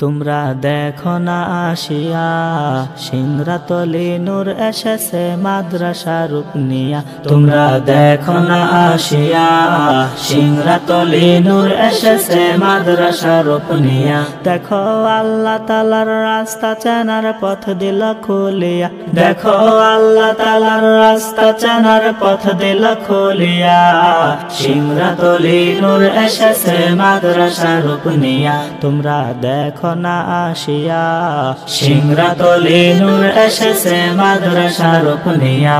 তোমরা দেখো না আসিয়া সিংরাতলি নূর এসেছে মাদ্রাসা রূপ নিয়া। তোমরা দেখো না আসিয়া সিংরাতলি নূর এসেছে মাদ্রাসা রূপ নিয়া। দেখো আল্লাহ তাআলার রাস্তা চেনার পথ দিল খুলিয়া। দেখো আল্লাহ তাআলার রাস্তা চেনার পথ দিল খুলিয়া। সিংরাতলি নূর এসেছে মাদ্রাসা রূপ নিয়া। তোমরা দেখো না আসিয়া সিংরাতলি নূর এসেছে মাদ্রাসা রূপ নিয়া।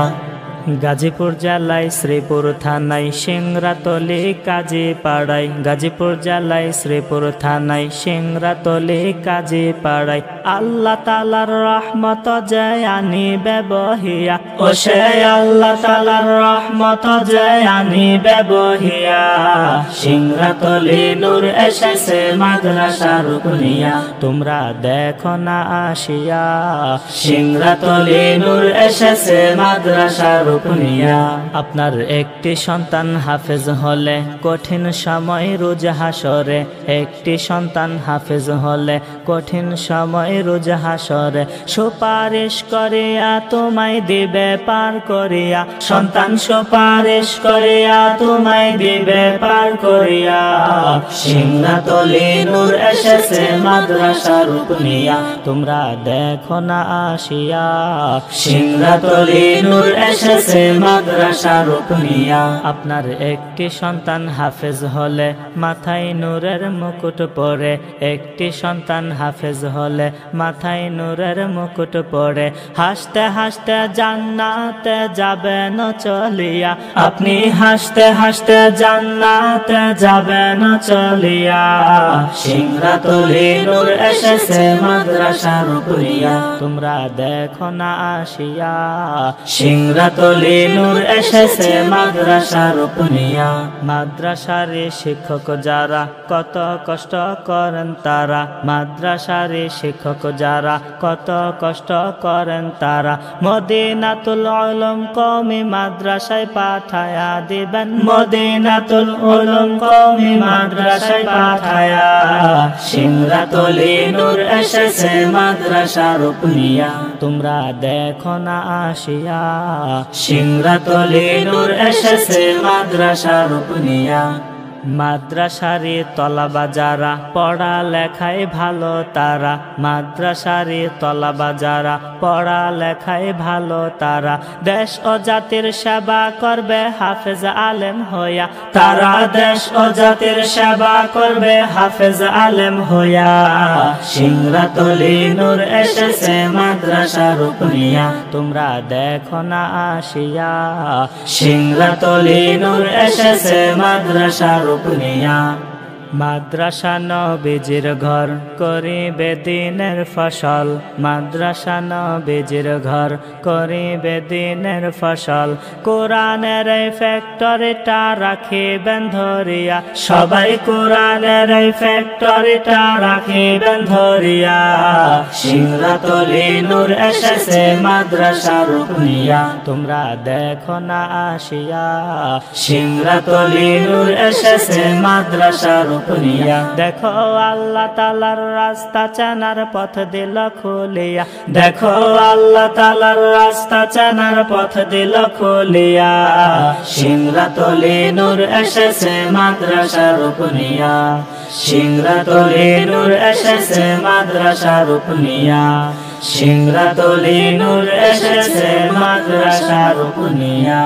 গাজীপুর জেলায় শ্রীপুর থানায় সিংরাতলি কাজী পাড়ায়। গাজীপুর জেলায় শ্রীপুর থানায় সিংরাতলি কাজী পাড়ায়। আল্লাহ তাআলার রহমত যে আনিবে বহিয়া। ও সে আল্লাহ তাআলার রহমত যে আনিবে বহিয়া। সিংরাতলি নূর এসেছে মাদ্রাসা রূপ নিয়া। তোমরা দেখো না আসিয়া সিংরাতলি নূর এসেছে মাদ্রাসা রূপ নিয়া। আপনার একটি সন্তান হাফেজ হলে কঠিন সময় রোজ হাসরে। একটি সন্তান হাফেজ হলে কঠিন সময় রোজ হাসরে। সুপারিশ করিয়া তোমায় দিবে পার করিয়া। সন্তান সুপারিশ করিয়া তোমায় দিবে পার করিয়া। সিংরাতলি নূর এসেছে মাদ্রাসা রূপ নিয়া। তোমরা দেখো না আসিয়া সিংরাতলি নূর এসেছে মাদ্রাসা রূপ নিয়া। আপনার একটি সন্তান হাফেজ হলে মাথায় নূরের মুকুট পরে। একটি সন্তান হাফেজ হলে মাথায় নূরের মুকুট পরে। হাসতে হাসতে জান্নাতে যাবেন চলিয়া। আপনি হাসতে হাসতে জান্নাতে যাবেন চলিয়া। সিংরাতলি নূর এসেছে মাদ্রাসা রূপ নিয়া। তোমরা দেখো না আসিয়া সিংরাতলি নূর এসেছে মাদ্রাসা রূপ নিয়া। মাদ্রাসার শিক্ষক যারা কত কষ্ট করেন তারা। মাদ্রাসার শিক্ষক যারা কত কষ্ট করেন তারা। মদিনাতুল উলুম কওমি মাদ্রাসায় পাঠায়া দিবেন। মদিনাতুল উলুম কওমি মাদ্রাসায় পাঠায়া। সিংরাতলি নূর এসেছে মাদ্রাসা রূপ নিয়া। তোমরা দেখো না আসিয়া সিংরাতলি নূর এসেছে মাদ্রাসা রূপ নিয়া। মাদ্রাসারি তলাবা যারা পড়া লেখায় ভালো তারা। মাদ্রাসারি তলাবা যারা পড়া লেখায় ভালো তারা। দেশ ও জাতির সেবা করবে হাফেজ আলেম হইয়া। তারা দেশ ও জাতির সেবা করবে হাফেজ আলেম হইয়া। সিংরাতলি নূর এসেছে মাদ্রাসা রূপ নিয়া। তোমরা দেখো না আসিয়া সিংরাতলি নূর এসেছে মাদ্রাসা রূপ নিয়া। মাদ্রাসা নবীজির ঘর করিবে দিনের ফসল। মাদ্রাসা নবীজির ঘর করিবে দিনের ফসল। কোরআনের এই ফ্যাক্টরিটা রাখিবেন ধরিয়া। সবাই কোরআনের এই ফ্যাক্টরিটা রাখিবেন ধরিয়া। সিংরাতলি নূর এসেছে মাদ্রাসা রূপ নিয়া। তোমরা দেখো না আসিয়া সিংরাতলি নূর এসেছে মাদ্রাসা রূপ নিয়া। দেখো আল্লাহ তাআলার রাস্তা চেনার পথ দিল খুলিয়া। দেখো আল্লাহ তাআলার রাস্তা চেনার পথ দিল খুলিয়া। সিংরাতলি নূর এসেছে মাদ্রাসা রূপ নিয়া। সিংরাতলি নূর এসেছে মাদ্রাসা রূপ নিয়া। সিংরাতলি নূর এসেছে মাদ্রাসা রূপ নিয়া।